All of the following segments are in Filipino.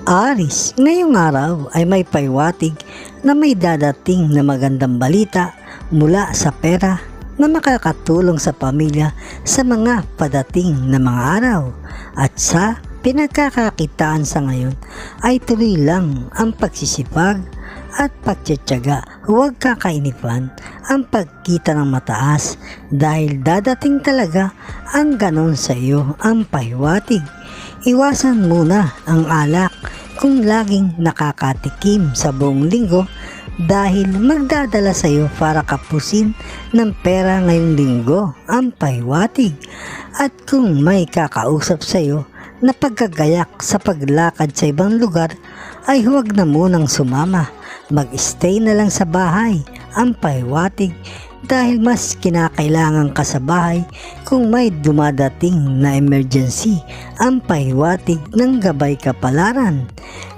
Aris, ngayong araw ay may paywatig na may dadating na magandang balita mula sa pera na makakatulong sa pamilya sa mga padating na mga araw. At sa pinagkakakitaan sa ngayon ay tuloy lang ang pagsisipag at pagtsatsaga. Huwag kakainipan ang pagkita ng mataas dahil dadating talaga ang ganon sa iyo ang paywatig. Iwasan muna ang alak kung laging nakakatikim sa buong linggo dahil magdadala sa iyo para kapusin ng pera ngayong linggo ang paywatig. At kung may kakausap sa iyo na pagkagayak sa paglakad sa ibang lugar ay huwag na munang sumama. Mag-stay na lang sa bahay ang paywatig dahil mas kinakailangan ka sa bahay kung may dumadating na emergency ang paywatig ng gabay kapalaran.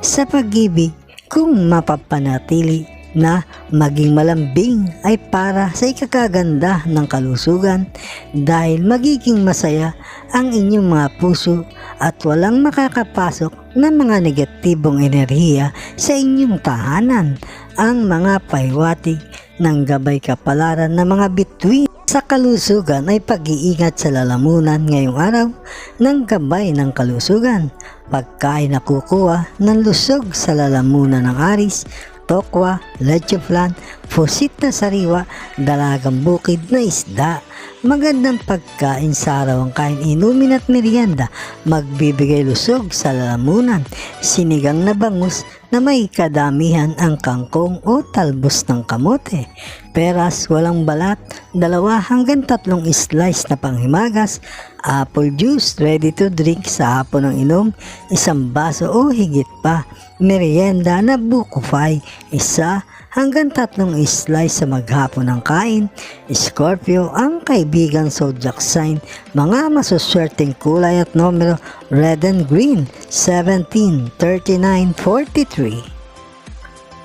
Sa pag-ibig, kung mapapanatili na maging malambing ay para sa ikakaganda ng kalusugan dahil magiging masaya ang inyong mga puso at walang makakapasok na mga negatibong enerhiya sa inyong tahanan. Ang mga paywatig ng gabay kapalaran na mga bituin sa kalusugan ay pag-iingat sa lalamunan ngayong araw ng gabay ng kalusugan. Pagkain na kukuha ng lusog sa lalamunan ng Aris, tokwa, leche flan, pusit na sariwa, dalagang bukid na isda. Magandang pagkain sa araw ang kain, inumin at merienda, magbibigay lusog sa lalamunan. Sinigang na bangus na may kadamihan ang kangkong o talbos ng kamote. Peras walang balat, 2 hanggang 3 slice na panghimagas. Apple juice ready to drink sa hapon ng inom, 1 baso o higit pa. Merienda na buko pie, 1 hanggang 3 slice sa maghapon ng kain. Scorpio ang kaibigan zodiac sign, mga masuswerteng kulay at numero red and green, 17, 39, 43.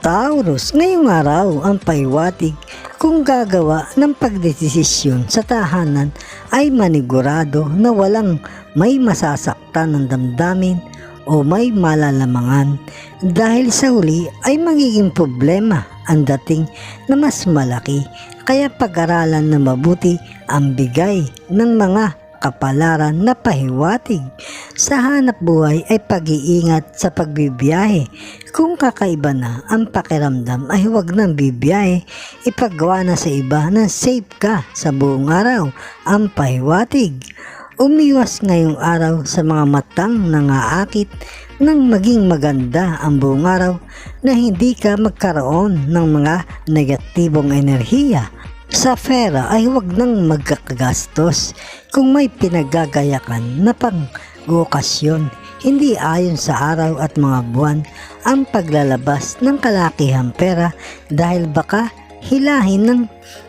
Taurus, ngayong araw ang paywatig kung gagawa ng pagdesisyon sa tahanan ay manigurado na walang may masasaktan ng damdamin o may malalamangan dahil sa huli ay magiging problema ang dating na mas malaki. Kaya pag-aralan na mabuti ang bigay ng mga kapalaran na pahiwatig. Sa hanap buhay ay pag-iingat sa pagbibiyahe. Kung kakaiba na ang pakiramdam ay huwag nang bibiyahe, ipagawa na sa iba na safe ka sa buong araw ang pahiwatig. Umiwas ngayong araw sa mga matang nangaakit nang maging maganda ang buong araw na hindi ka magkaroon ng mga negatibong enerhiya. Sa pera ay huwag nang magkakagastos kung may pinagagayakan na pang-okasyon. Hindi ayon sa araw at mga buwan ang paglalabas ng kalakihang pera dahil baka hilahin ng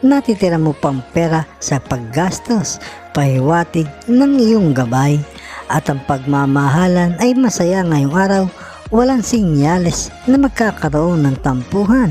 natitira mo pang pera sa paggastos. Pahiwatig ng iyong gabay at ang pagmamahalan ay masaya ngayong araw. Walang sinyales na magkakaroon ng tampuhan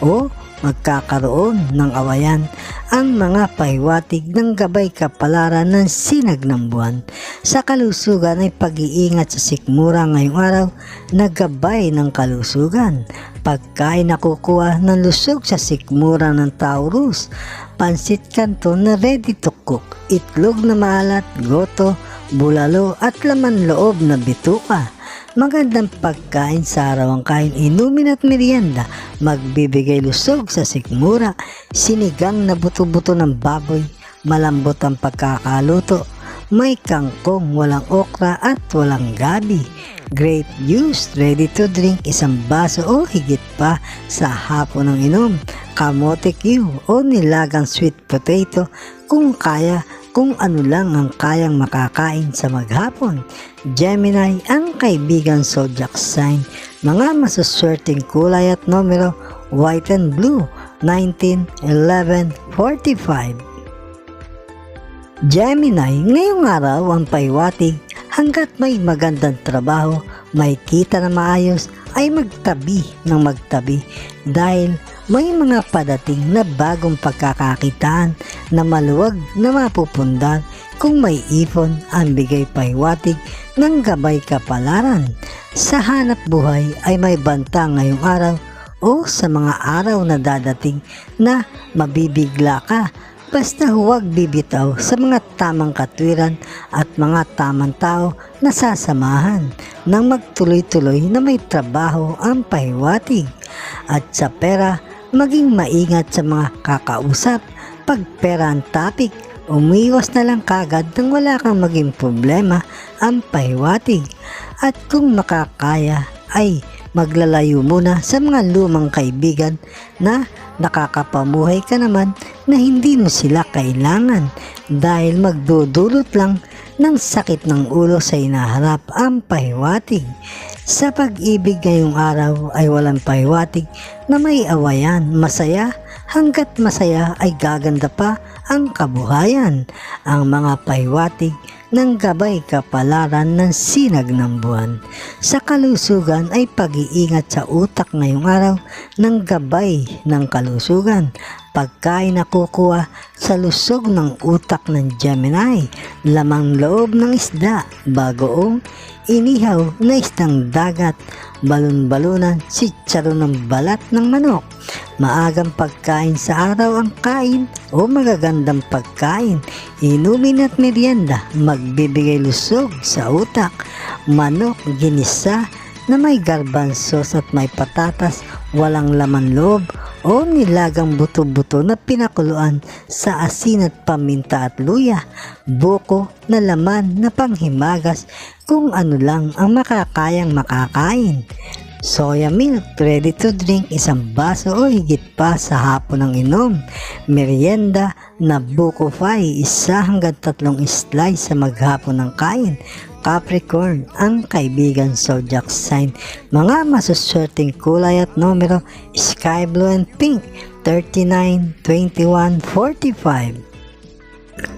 o magkakaroon ng awayan. Ang mga pahiwatig ng gabay kapalaran ng sinag ng buwan. Sa kalusugan ay pag-iingat sa sikmura ngayong araw na gabay ng kalusugan. Pagkain na kukuha ng lusog sa sikmura ng Taurus. Pansit canton na ready to cook, itlog na maalat, goto, bulalo at laman loob na bituka. Magandang pagkain sa araw ang kain, inumin at merienda, magbibigay lusog sa sikmura. Sinigang na buto-buto ng baboy, malambot ang pagkakaluto, may kangkong, walang okra at walang gabi. Grape juice ready to drink, 1 baso o higit pa sa hapon ng inom. Kamote Q o nilagang sweet potato kung kaya, kung ano lang ang kayang makakain sa maghapon. Gemini ang kaibigan zodiac sign, mga masuswerteng kulay at numero white and blue, 19, 11, 45. Gemini, ngayong araw ang paywatig hanggat may magandang trabaho, may kita na maayos ay magtabi ng magtabi dahil may mga padating na bagong pagkakakitaan na maluwag na mapupundan kung may ipon ang bigay pahiwatig ng gabay kapalaran. Sa hanap buhay ay may banta ngayong araw o sa mga araw na dadating na mabibigla ka. Basta huwag bibitaw sa mga tamang katwiran at mga tamang tao na sasamahan nang magtuloy-tuloy na may trabaho ang pahiwatig. At sa pera, maging maingat sa mga kakausap. Pag pera ang topic, umiwas na lang kagad nang wala kang maging problema ang pahiwatig. At kung makakaya ay maglalayo muna sa mga lumang kaibigan na nakakapamuhay ka naman na hindi mo sila kailangan dahil magdudulot lang ng sakit ng ulo sa inaharap ang pahiwatig. Sa pag-ibig ngayong araw ay walang pahiwatig na may awayan. Masaya, hanggat masaya ay gaganda pa ang kabuhayan. Ang mga pahiwatig ng gabay kapalaran ng sinag ng buwan. Sa kalusugan ay pag-iingat sa utak ngayong araw ng gabay ng kalusugan. Pagkain na kukuha sa lusog ng utak ng Gemini, lamang loob ng isda, bagoong inihaw na isdang dagat, balon-balunan, sitsaro ng balat ng manok. Maagang pagkain sa araw ang kain o magagandang pagkain, inumin at merienda, magbibigay lusog sa utak. Manok ginisa na may garbanzos at may patatas, walang laman loob o nilagang buto-buto na pinakuluan sa asin at paminta at luya. Buko na laman na panghimagas kung ano lang ang makakayang makakain. Soya milk, ready to drink, isang baso o higit pa sa hapon ng inom. Merienda na buko pie, 1 hanggang 3 slice sa maghapon ng kain. Capricorn, ang kaibigan zodiac sign. Mga masuswerteng kulay at numero, sky blue and pink, 39, 21, 45.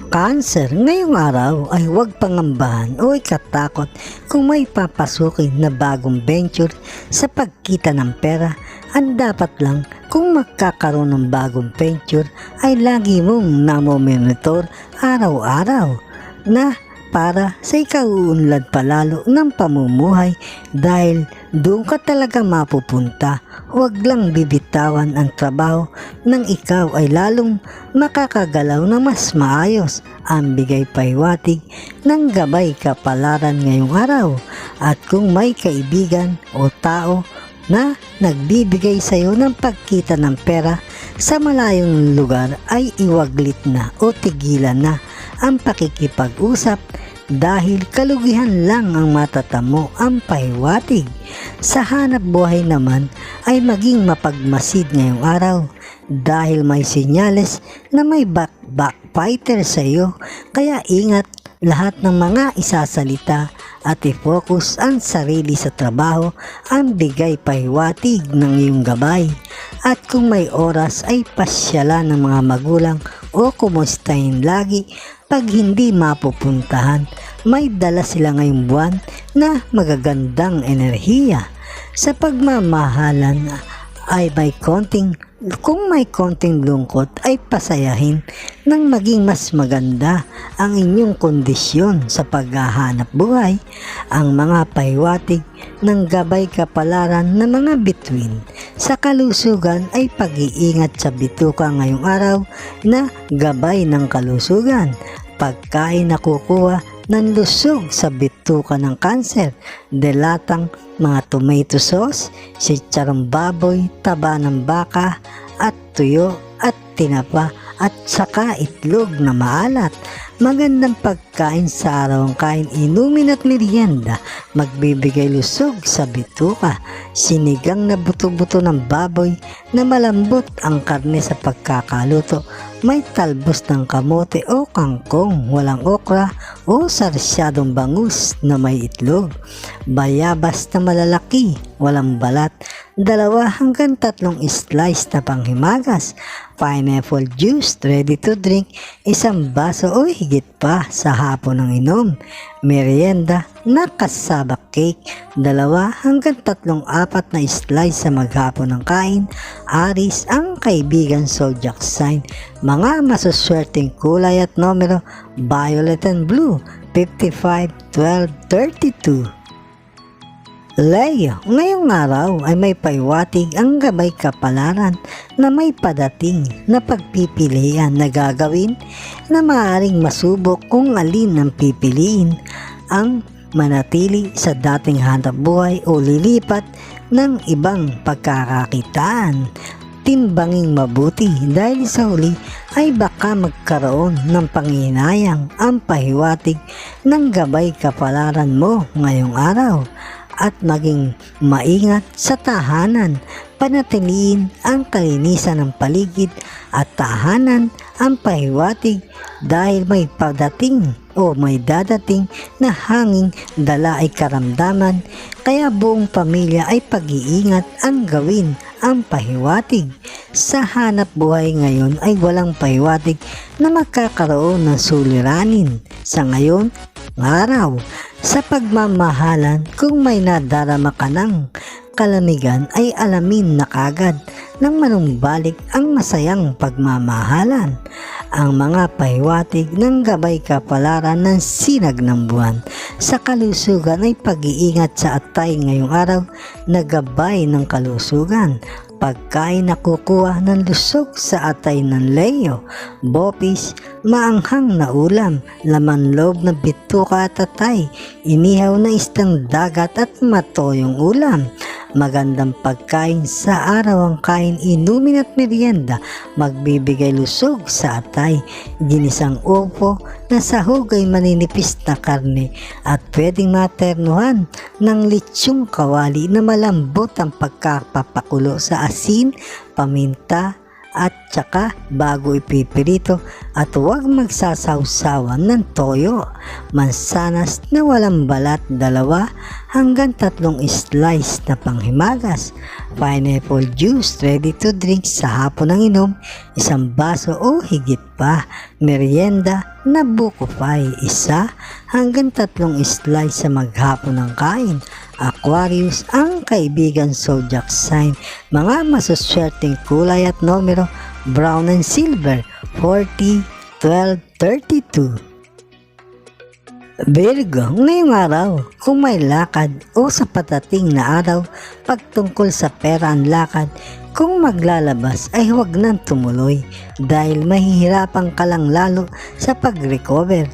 Cancer, ngayong araw ay huwag pangambahan o ikatakot kung may papasukin na bagong venture sa pagkita ng pera. Ang dapat lang kung magkakaroon ng bagong venture ay lagi mong namomonitor araw-araw na para sa ikauunlad palalo ng pamumuhay dahil doon ka talaga mapupunta. Huwag lang bibitawan ang trabaho nang ikaw ay lalong makakagalaw na mas maayos. Ang bigay pahiwatig ng gabay kapalaran ngayong araw. At kung may kaibigan o tao na nagbibigay sa iyo ng pagkita ng pera sa malayong lugar ay iwaglit na o tigilan na ang pakikipag-usap dahil kalugihan lang ang matatamo ang pahiwatig. Sa hanap buhay naman ay maging mapagmasid ngayong araw dahil may senyales na may backfighter sa iyo, kaya ingat lahat ng mga isasalita at i-focus ang sarili sa trabaho ang bigay pahiwatig ng iyong gabay. At kung may oras ay pasyalan ng mga magulang o kumustahin lagi. Pag hindi mapupuntahan, may dala sila ngayong buwan na magagandang enerhiya. Sa pagmamahalan ay kung may konting lungkot ay pasayahin nang maging mas maganda ang inyong kondisyon sa paghahanap buhay. Ang mga pahiwatig ng gabay kapalaran ng mga bituin sa kalusugan ay pag-iingat sa bituka ngayong araw na gabay ng kalusugan. Pagkain na kukuha ng lusog sa bituka ng Cancer, delatang mga tomato sauce, sitsarong baboy, taba ng baka at tuyo at tinapa at saka itlog na maalat. Magandang pagkain sa araw ang kain, inumin at merienda, magbibigay lusog sa bituka. Sinigang na buto-buto ng baboy na malambot ang karne sa pagkakaluto. May talbos ng kamote o kangkong, walang okra o sarsyadong bangus na may itlog. Bayabas na malalaki, walang balat, 2 hanggang 3 slice na panghimagas. Pineapple juice, ready to drink, 1 baso o higit pa sa hapon ng inom. Merienda na kasaba cake, 2 hanggang 3-4 na slice sa maghapon ng kain. Aries, ang kaibigan zodiac sign. Mga masuswerteng kulay at numero, violet and blue, 55, 12, 32. Leo, ngayong araw ay may paiwatig ang gabay kapalaran na may padating na pagpipilian na gagawin na maaaring masubok kung alin ang pipiliin, ang manatili sa dating hanap buhay o lilipat ng ibang pagkakakitaan. Timbanging mabuti dahil sa huli ay baka magkaroon ng panghihinayang ang pahiwatig ng gabay kapalaran mo ngayong araw. At maging maingat sa tahanan, panatiliin ang kalinisan ng paligid at tahanan ang pahiwatig dahil may padating o may dadating na hanging dala ay karamdaman, kaya buong pamilya ay pag-iingat ang gawin ang pahiwatig. Sa hanap buhay ngayon ay walang pahiwatig na magkakaroon ng suliranin sa ngayon araw. Sa pagmamahalan, kung may nadarama ka ng kalamigan ay alamin na kagad nang manumbalik ang masayang pagmamahalan. Ang mga pahiwatig ng gabay kapalaran ng sinag ng buwan sa kalusugan ay pag-iingat sa atay ngayong araw na gabay ng kalusugan. Pagkain na kukuha ng lusog sa atay ng Leo, bopis, maanghang na ulam, laman loob na bituka at atay, inihaw na isdang dagat at matoyong ulam. Magandang pagkain sa araw ang kain, inumin at merienda, magbibigay lusog sa atay, ginisang upo na sahog ay maninipis na karne at pwedeng maternuhan ng litsyong kawali na malambot ang pagkapapakulo sa asin, paminta at tsaka bago ipipirito, at huwag magsasawsawan ng toyo. Mansanas na walang balat 2 hanggang 3 slice na panghimagas. Pineapple juice ready to drink sa hapon ng inom, 1 baso o higit pa. Merienda na buko pie, 1 hanggang 3 slice sa maghapon ng kain. Aquarius ang kaibigan zodiac sign. Mga masuswerteng kulay at numero, brown and silver, 40, 12, 32. Virgo, ngayong araw, kung may lakad o sa patating na araw, pagtungkol sa pera ang lakad, kung maglalabas ay huwag nang tumuloy dahil mahihirapan ka lang lalo sa pag-recover.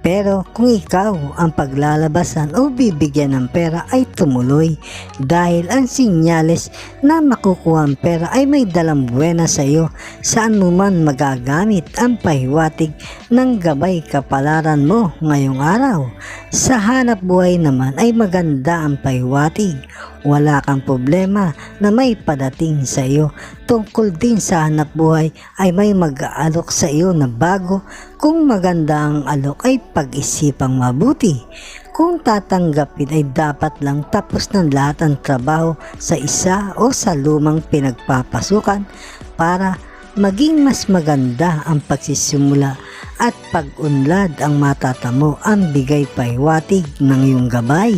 Pero kung ikaw ang paglalabasan o bibigyan ng pera ay tumuloy dahil ang sinyales na makukuha ang pera ay may dalang buwena sa iyo saan mo man magagamit ang pahiwatig ng gabay kapalaran mo ngayong araw. Sa hanap buhay naman ay maganda ang pahiwatig. Wala kang problema na may padating sa iyo. Tungkol din sa hanap buhay ay may mag-aalok sa iyo na bago. Kung maganda ang alok ay pag-isipang mabuti. Kung tatanggapin ay dapat lang tapos ng lahat ng trabaho sa isa o sa lumang pinagpapasukan para maging mas maganda ang pagsisimula at pag-unlad ang matatamo ang bigay pahiwatig ng iyong gabay.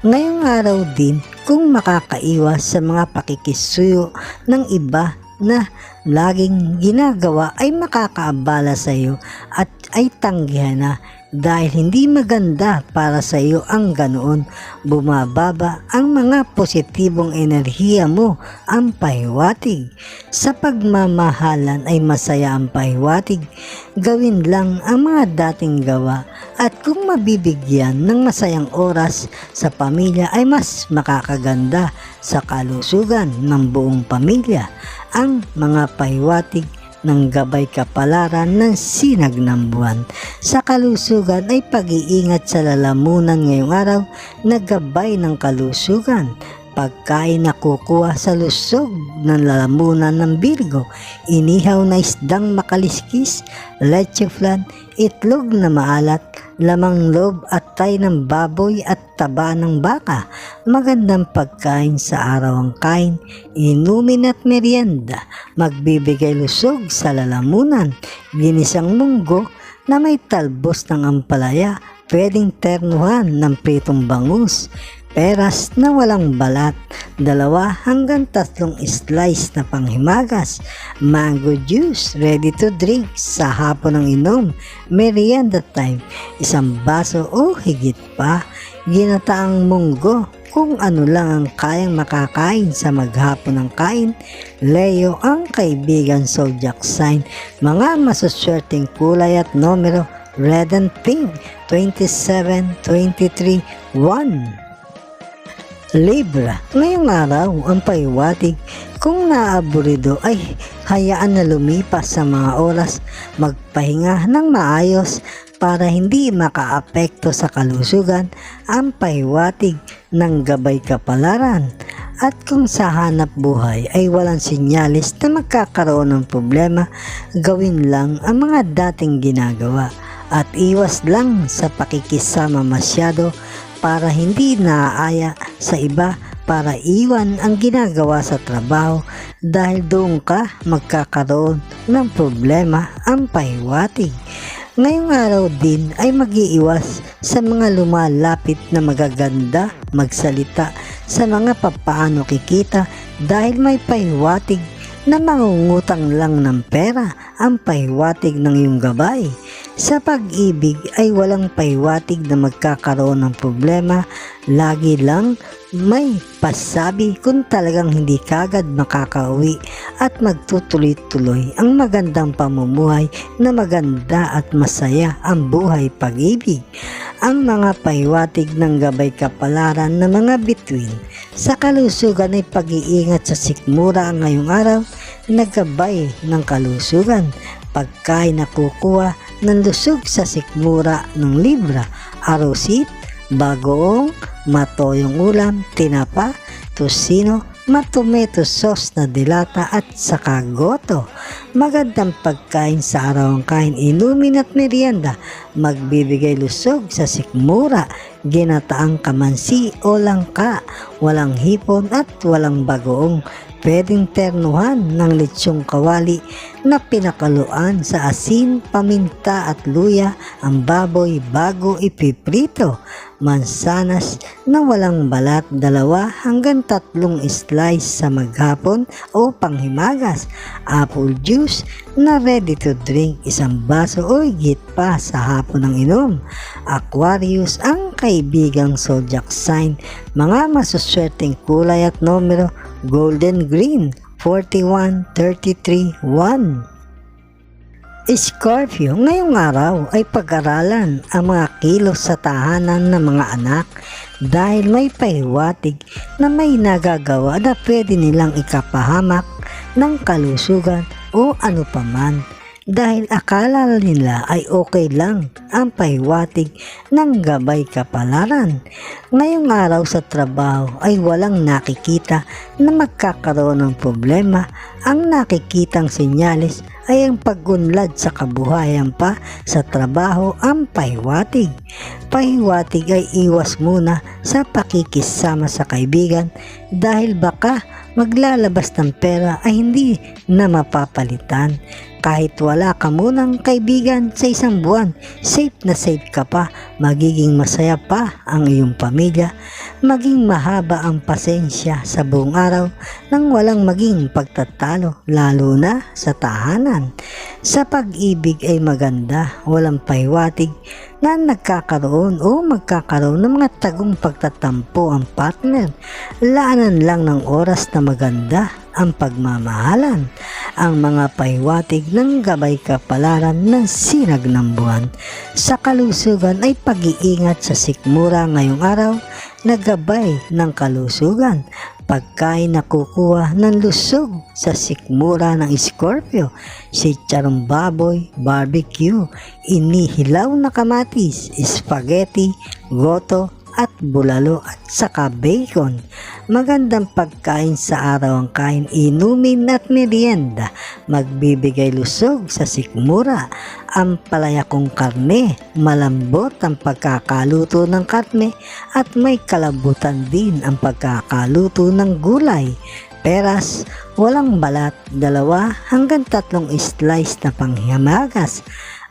Ngayong araw din, kung makakaiwas sa mga pakikisuyo ng iba na laging ginagawa ay makakaabala sa iyo at ay tanggihan na dahil hindi maganda para sa iyo ang ganoon. Bumababa ang mga positibong enerhiya mo ang pahiwatig. Sa pagmamahalan ay masaya ang pahiwatig. Gawin lang ang mga dating gawa at kung mabibigyan ng masayang oras sa pamilya ay mas makakaganda sa kalusugan ng buong pamilya. Ang mga pahiwatig ng gabay kapalaran ng sinag ng buwan. Sa kalusugan ay pag-iingat sa lalamunan ngayong araw na gabay ng kalusugan. Pagkain na kukuha sa lusog ng lalamunan ng Virgo, inihaw na isdang makaliskis, leche flan, itlog na maalat, lamang loob at tay ng baboy at taba ng baka. Magandang pagkain sa araw ang kain, inumin at merienda, magbibigay lusog sa lalamunan, ginisang munggo na may talbos ng ampalaya, pwedeng ternuhan ng pritong bangus. Peras na walang balat, 2 hanggang 3 slice na panghimagas. Mango juice ready to drink sa hapon ng inom. Merienda time, 1 baso o higit pa. Ginataang munggo, kung ano lang ang kayang makakain sa maghapon ng kain. Leo ang kaibigan zodiac sign. Mga masuswerteng kulay at numero: red and pink, 27, 23, 1. Libra, ngayong araw ang paiwatig, kung naaaburido ay hayaan na lumipas sa mga oras, magpahinga ng maayos para hindi makaapekto sa kalusugan. Ang paiwatig ng gabay kapalaran. At kung sa hanap buhay ay walang sinyalis na magkakaroon ng problema, gawin lang ang mga dating ginagawa at iwas lang sa pakikisama masyado para hindi naaaya sa iba, para iwan ang ginagawa sa trabaho dahil doon ka magkakaroon ng problema. Ang pahiwatig ngayong araw din ay mag-iiwas sa mga lumalapit na magaganda magsalita sa mga papaano kikita dahil may pahiwatig na mangungutang lang ng pera. Ang pahiwatig ng iyong gabay sa pag-ibig ay walang pahiwatig na magkakaroon ng problema. Lagi lang may pasabi kung talagang hindi kagad makakauwi at magtutuloy-tuloy ang magandang pamumuhay na maganda at masaya ang buhay pag-ibig. Ang mga pahiwatig ng gabay kapalaran ng mga bituin sa kalusugan ay pag-iingat sa sikmura ngayong araw, nagabay ng kalusugan. Pagkain na kukuha ng lusog sa sikmura ng Libra: arosit, bagoong, matoyong ulam, tinapa, tosino, matomato sauce na dilata at saka goto. Magandang pagkain sa araw ang kain, inumin at merienda, magbibigay lusog sa sikmura: ginataang kamansi o langka, walang hipon at walang bagoong. Pwedeng ternuhan ng litsyong kawali na pinakaluan sa asin, paminta at luya ang baboy bago ipiprito. Mansanas na walang balat, 2 hanggang 3 slice sa maghapon o panghimagas. Apple juice na ready to drink, 1 baso o higit pa sa hapon ng inom. Aquarius ang kaibigang zodiac sign. Mga masuswerteng kulay at numero: golden green, 41, 33, 1. Scorpio, ngayong araw ay pag-aralan ang mga kilos sa tahanan ng mga anak dahil may pahiwatig na may nagagawa na pwede nilang ikapahamak ng kalusugan o ano paman dahil akala nila ay okay lang. Ang pahiwatig ng gabay kapalaran ngayong araw sa trabaho ay walang nakikita na magkakaroon ng problema. Ang nakikitang sinyalis ay ang pag-unlad sa kabuhayan pa sa trabaho. Ang pahiwatig ay iwas muna sa pakikisama sa kaibigan dahil baka maglalabas ng pera ay hindi na mapapalitan. Kahit wala ka munang kaibigan sa 1 buwan, safe na safe ka pa, magiging masaya pa ang iyong pamilya. Maging mahaba ang pasensya sa buong araw nang walang maging pagtatalo, lalo na sa tahanan. Sa pag-ibig ay maganda, walang pahiwatig na nagkakaroon o magkakaroon ng mga tagong pagtatampo ang partner. Laanan lang ng oras na maganda ang pagmamahalan. Ang mga pahiwatig ng gabay kapalaran ng sinag ng buwan sa kalusugan ay pag-iingat sa sikmura ngayong araw, nagabay ng kalusugan. Pagkain na kukuha ng lusog sa sikmura ng Scorpio: sitsarong baboy, barbecue, inihilaw na kamatis, spaghetti, goto at bulalo at saka bacon. Magandang pagkain sa araw ang kain, inumin at merienda, magbibigay lusog sa sikmura. Ang palayakong karne, malambot ang pagkakaluto ng karne at may kalabutan din ang pagkakaluto ng gulay. Peras, walang balat, 2 hanggang 3 slice na panghimagas.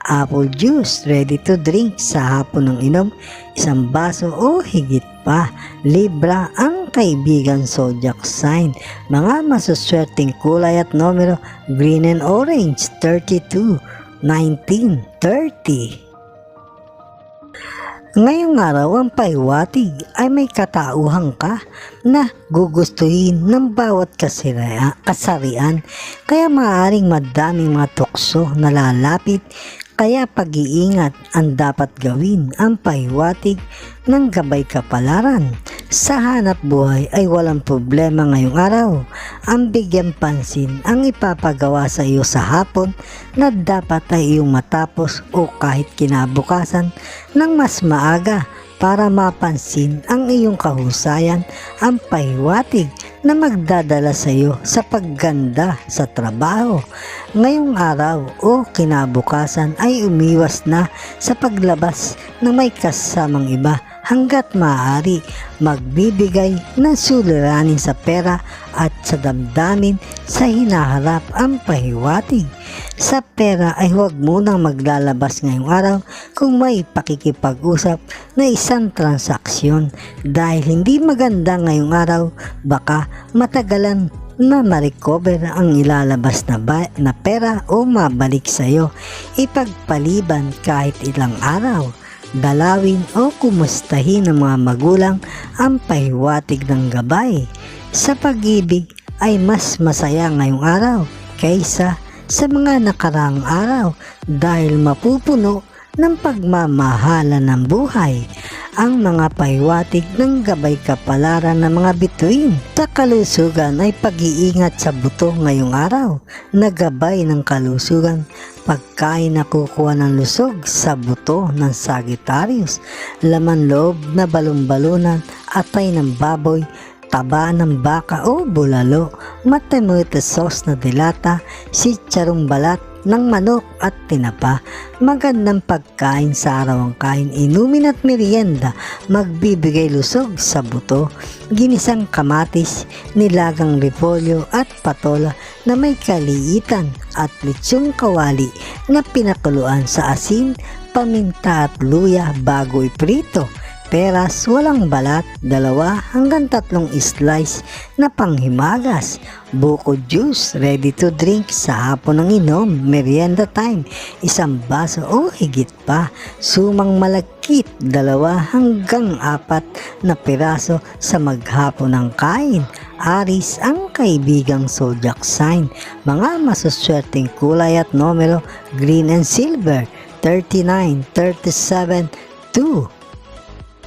Apple juice ready to drink sa hapon ng inom, 1 baso o higit pa. Libra ang kaibigan zodiac sign. Mga masuswerteng kulay at numero: green and orange, 32, 19, 30. Ngayong araw ang paiwatig ay may katauhan ka na gugustuhin ng bawat kasarian, kaya maaaring madaming mga tukso na lalapit, kaya pag-iingat ang dapat gawin. Ang paiwatig ng gabay kapalaran sa hanap buhay ay walang problema ngayong araw. Ang bigyan pansin ang ipapagawa sa iyo sa hapon na dapat ay iyong matapos o kahit kinabukasan ng mas maaga para mapansin ang iyong kahusayan. Ang paiwatig na magdadala sa iyo sa pagganda sa trabaho. Ngayong araw o kinabukasan ay umiwas na sa paglabas ng may kasamang iba hanggat maaari. Magbibigay ng suliranin sa pera at sa damdamin sa hinaharap. Ang pahiwatig sa pera ay huwag munang maglalabas ngayong araw kung may pakikipag-usap na isang transaksyon, dahil hindi maganda ngayong araw. Baka matagalan na ma-recover ang ilalabas na pera o mabalik sa iyo. Ipagpaliban kahit ilang araw. Dalawin o kumustahin ng mga magulang. Ang pahiwatig ng gabay sa pag-ibig ay mas masaya ngayong araw kaysa sa mga nakaraang araw, dahil mapupuno ng pagmamahalan ng buhay. Ang mga pahiwatig ng gabay kapalaran ng mga bituin sa kalusugan ay pag-iingat sa buto ngayong araw. Nagabay ng kalusugan, pagkain na kukuha ng lusog sa buto ng Sagittarius, laman loob na balon-balunan, atay ng baboy, taba ng baka o bulalo, matamuita sauce na dilata, sitsarong balat ng manok at tinapa. Magandang pagkain sa araw ang kain, inumin at merienda, magbibigay lusog sa buto. Ginisang kamatis, nilagang repolyo at patola na may kaliitan at litsyong kawali na pinakuluan sa asin, paminta at luya bago iprito. Peras walang balat, 2 hanggang 3 slice na panghimagas. Buko juice, ready to drink sa hapon ng inom, merienda time, 1 baso o higit pa. Sumang malagkit, 2 hanggang 4 na piraso sa maghapon ng kain. Aris ang kaibigang zodiac sign. Mga masuswerteng kulay at numero, green and silver, 39, 37, 2.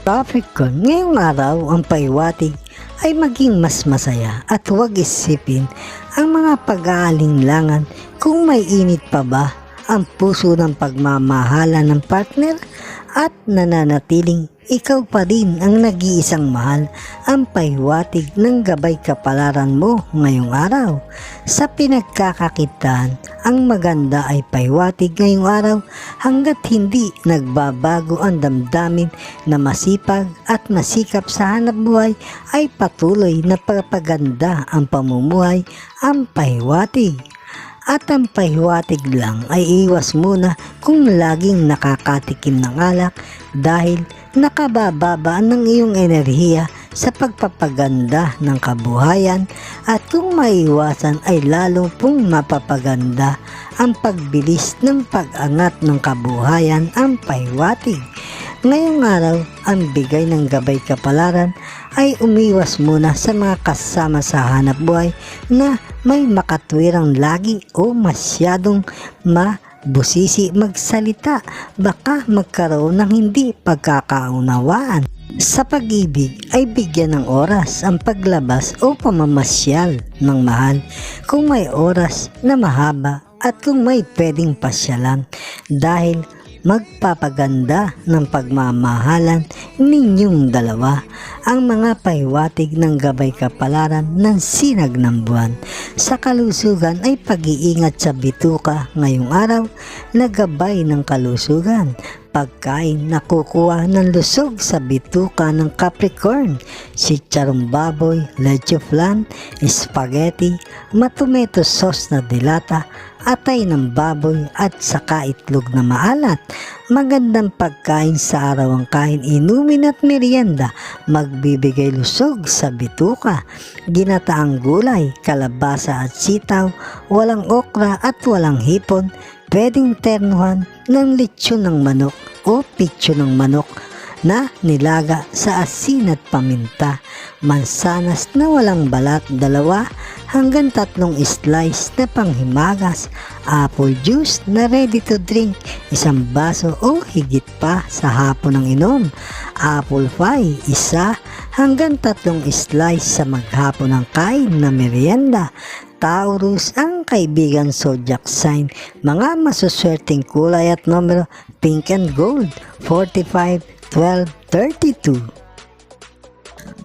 Capricorn, ngayong araw ang paiwatig ay maging mas masaya at huwag isipin ang mga pag-aalinlangan kung may init pa ba ang puso ng pagmamahalan ng partner at nananatiling ikaw pa rin ang nag-iisang mahal. Ang pahiwatig ng gabay kapalaran mo ngayong araw sa pinagkakakitaan, ang maganda ay pahiwatig ngayong araw hanggat hindi nagbabago ang damdamin na masipag at masikap sa hanap buhay ay patuloy na papaganda ang pamumuhay. Ang pahiwatig at ang pahiwatig lang ay iwas muna kung laging nakakatikim ng alak, dahil nakabababa ng iyong enerhiya sa pagpapaganda ng kabuhayan, at kung maiwasan ay lalo pong mapapaganda ang pagbilis ng pag-angat ng kabuhayan. Ang pahiwatig ngayong araw ang bigay ng gabay kapalaran ay umiwas muna sa mga kasama sa hanap buhay na may makatwirang lagi o masyadong busisi magsalita. Baka magkaroon ng hindi pagkakaunawaan. Sa pag-ibig ay bigyan ng oras ang paglabas o pamamasyal ng mahal kung may oras na mahaba at kung may pwedeng pasyalan, dahil magpapaganda ng pagmamahalan ninyong dalawa. Ang mga pahiwatig ng gabay kapalaran ng sinag ng buwan sa kalusugan ay pag-iingat sa bituka ngayong araw na gabay ng kalusugan. Pagkain na kukuha ng lusog sa bituka ng Capricorn, sitsarong baboy, leche flan, spaghetti, matomato sauce na dilata, atay ng baboy at saka itlog na maalat. Magandang pagkain sa araw ang kain, inumin at merienda, magbibigay lusog sa bituka. Ginataang gulay, kalabasa at sitaw, walang okra at walang hipon. Pwedeng ternuhan ng lechon ng manok o pitso ng manok. na nilaga sa asin at paminta, mansanas na walang balat 2 hanggang 3 slice na panghimagas, apple juice na ready to drink 1 baso o higit pa sa hapon ng inom, apple pie 1 hanggang 3 slice sa maghapon ng kain na merienda. Taurus ang kaibigan zodiac sign, mga masuswerteng kulay at numero pink and gold, 45, 12, 32.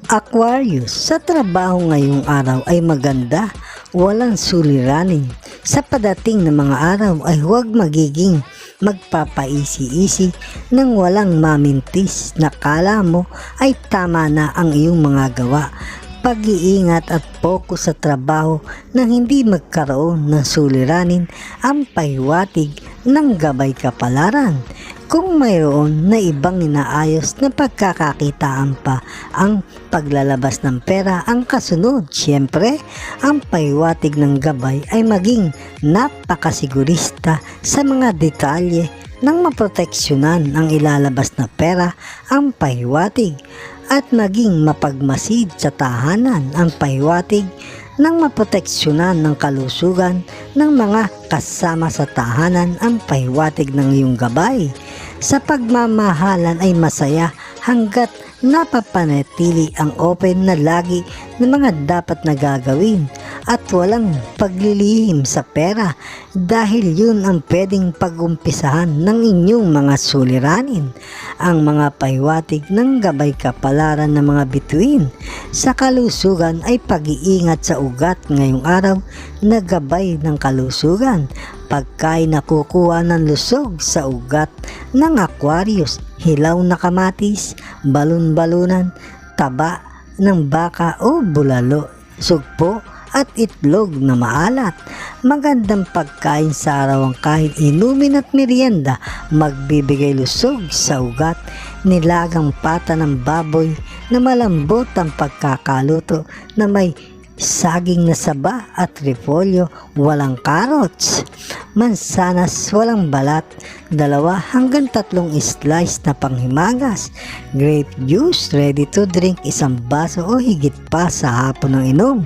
Aquarius, sa trabaho ngayong araw ay maganda, walang suliranin. Sa padating na mga araw ay huwag magiging magpapaisi-isi nang walang mamintis na kala mo ay tama na ang iyong mga gawa. Pag-iingat at focus sa trabaho nang hindi magkaroon ng suliranin ang pahiwatig ng gabay kapalaran. Kung mayroon na ibang inaayos na pagkakakitaan pa ang paglalabas ng pera ang kasunod, siyempre ang pahiwatig ng gabay ay maging napakasigurista sa mga detalye nang maproteksyonan ang ilalabas na pera ang pahiwatig at maging mapagmasid sa tahanan ang pahiwatig nang maproteksyonan ng kalusugan ng mga kasama sa tahanan ang pahiwatig ng iyong gabay. Sa pagmamahalan ay masaya hanggat napapanatili ang open na lagi ng mga dapat na gagawin at walang paglilihim sa pera dahil yun ang pwedeng pag-umpisahan ng inyong mga suliranin. Ang mga pahiwatig ng gabay kapalaran ng mga bituin sa kalusugan ay pag-iingat sa ugat ngayong araw na gabay ng kalusugan. Pagkain na kukuha ng lusog sa ugat ng Aquarius, hilaw na kamatis, balon-balunan, taba ng baka o bulalo, sugpo at itlog na maalat. Magandang pagkain sa araw ang kain, inumin at merienda, magbibigay lusog sa ugat. Nilagang pata ng baboy na malambot ang pagkakaluto na may saging na saba at repolyo, walang carrots. Mansanas walang balat, 2 hanggang 3 slice na panghimagas. Grape juice ready to drink 1 baso o higit pa sa hapon ng inom.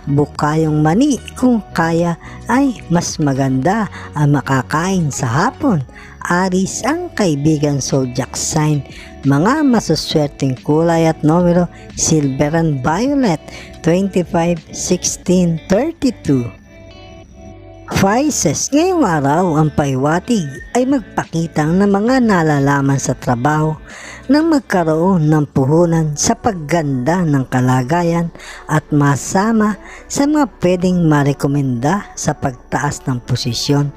Bukayong mani kung kaya ay mas maganda ang makakain sa hapon. Aries ang kaibigan zodiac sign, mga masuswerteng kulay at numero silver and violet, 25, 16, 32. Pisces, ngayong araw ang pahiwatig ay magpakita ng mga nalalaman sa trabaho nang magkaroon ng puhunan sa pagganda ng kalagayan at masama sa mga pwedeng marekomenda sa pagtaas ng posisyon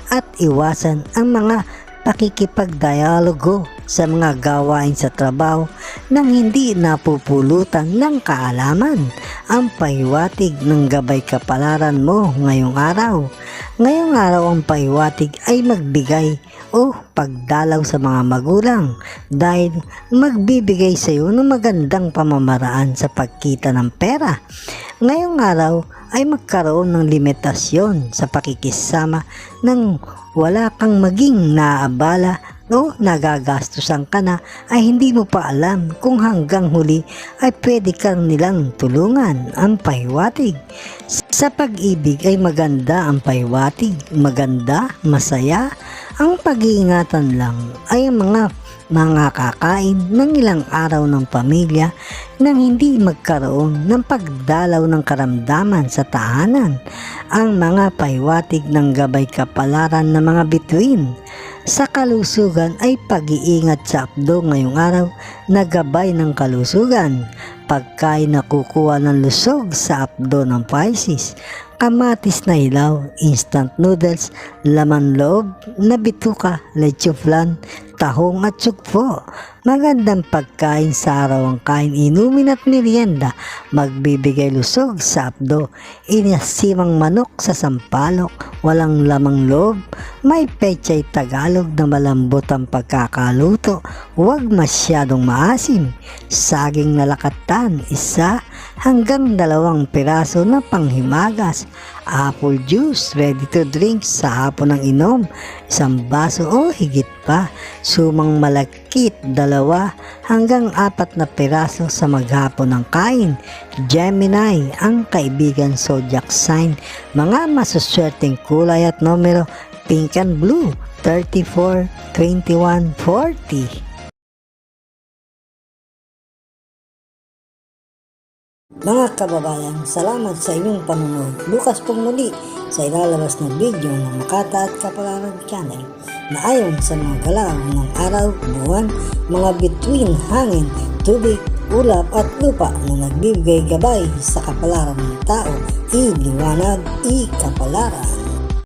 at iwasan ang mga pakikipagdialogo sa mga gawain sa trabaho nang hindi napupulutan ng kaalaman. Ang pahiwatig ng gabay kapalaran mo ngayong araw. Ngayong araw ang pahiwatig ay magbigay o pagdalaw sa mga magulang dahil magbibigay sa iyo ng magandang pamamaraan sa pagkita ng pera. Ngayong araw ay magkaroon ng limitasyon sa pakikisama nang wala kang maging naabala o nagagastusan ka na ay hindi mo pa alam kung hanggang huli ay pwede kang nilang tulungan. Ang pahiwatig sa pag-ibig ay maganda ang pahiwatig, maganda, masaya. Ang pag-iingatan lang ay ang mga kakain ng ilang araw ng pamilya nang hindi magkaroon ng pagdalaw ng karamdaman sa tahanan. Ang mga pahiwatig ng gabay kapalaran ng mga bituin sa kalusugan ay pag-iingat sa abdo ngayong araw na gabay ng kalusugan. Pagkain na kukuha ng lusog sa abdo ng Pisces, kamatis na hilaw, instant noodles, laman loob na bituka, leche flan, tahong at sugpo. Magandang pagkain sa araw ang kain, inumin at merienda, magbibigay lusog sa abdo. Inasimang manok sa sampalok, walang lamang loob, may pechay Tagalog na malambot ang pagkakaluto, huwag masyadong maasim. Saging na lakata karagatan, 1 hanggang 2 piraso na panghimagas. Apple juice ready to drink sa hapon ng inom, 1 baso o higit pa. Sumang malakit, 2 hanggang 4 na piraso sa maghapon ng kain. Gemini, ang kaibigan zodiac sign. Mga masuswerteng kulay at numero: pink and blue, 34, 21, 40. Mga kababayan, salamat sa inyong panonood. Bukas pong muli sa ilalabas na video ng Makata at Kapalaran Channel na ayon sa mga galaw ng araw, buwan, mga bituin, hangin, tubig, ulap at lupa na nagbibigay gabay sa kapalaran ng tao. Iliwanag, ikapalaran.